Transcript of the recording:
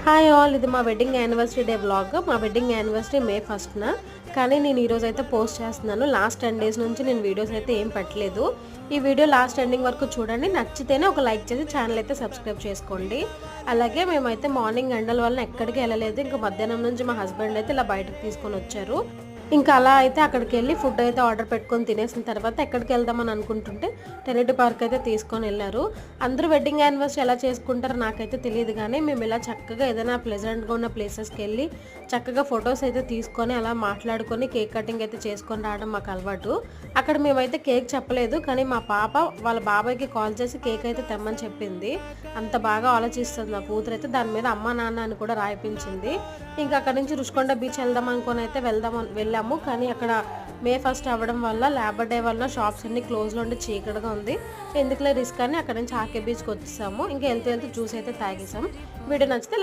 Hi all, ఇది మా wedding anniversary day vlog. మా వెడ్డింగ్ యానివర్సరీ మే 1న, కానీ నేను ఈరోజు అయితే పోస్ట్ చేస్తున్నాను. లాస్ట్ 10 days నుంచి నేను వీడియోస్ అయితే ఏం పెట్టలేదు. ఈ వీడియో లాస్ట్ ఎండింగ్ వరకు చూడండి. నచ్చితేనే ఒక లైక్ చేసి ఛానల్ అయితే సబ్స్క్రైబ్ చేసుకోండి. అలాగే మేమైతే మార్నింగ్ ఎండల వల్ల ఎక్కడికి వెళ్ళలేదు. ఇంకా మధ్యాహ్నం నుంచి మా హస్బెండ్ అయితే ఇలా బయటకు తీసుకొని వచ్చారు. ఇంకా అలా అయితే అక్కడికి వెళ్ళి ఫుడ్ అయితే ఆర్డర్ పెట్టుకొని తినేసిన తర్వాత ఎక్కడికి వెళ్దామని అనుకుంటుంటే టెరిటరీ పార్క్ అయితే తీసుకొని వెళ్ళారు. అందరూ వెడ్డింగ్ యానివర్సరీ ఎలా చేసుకుంటారో నాకైతే తెలియదు, కానీ మేము ఇలా చక్కగా ఏదైనా ప్లెజెంట్గా ఉన్న ప్లేసెస్కి వెళ్ళి చక్కగా ఫొటోస్ అయితే తీసుకొని అలా మాట్లాడుకొని కేక్ కటింగ్ అయితే చేసుకొని రావడం మాకు అలవాటు. అక్కడ మేమైతే కేక్ చెప్పలేదు, కానీ మా పాప వాళ్ళ బాబాయ్కి కాల్ చేసి కేక్ అయితే తెమ్మని చెప్పింది. అంత బాగా ఆలోచిస్తుంది నా కూతురు అయితే. దాని మీద అమ్మ నాన్న అని కూడా రాయిపించింది. ఇంకా అక్కడ నుంచి రుషికొండ బీచ్ వెళ్దాం అనుకుని అయితే వెళ్ళాము. కానీ అక్కడ మే 1 అవ్వడం వల్ల లేబర్ డే వల్ల షాప్స్ అన్ని క్లోజ్లో ఉండి చీకటిగా ఉంది. ఎందుకులే రిస్క్ అని అక్కడ నుంచి ఆర్కే బీచ్కి వచ్చేసాము. ఇంకా వెళ్తూ జ్యూస్ అయితే తాగేసాం. వీడియో నచ్చితే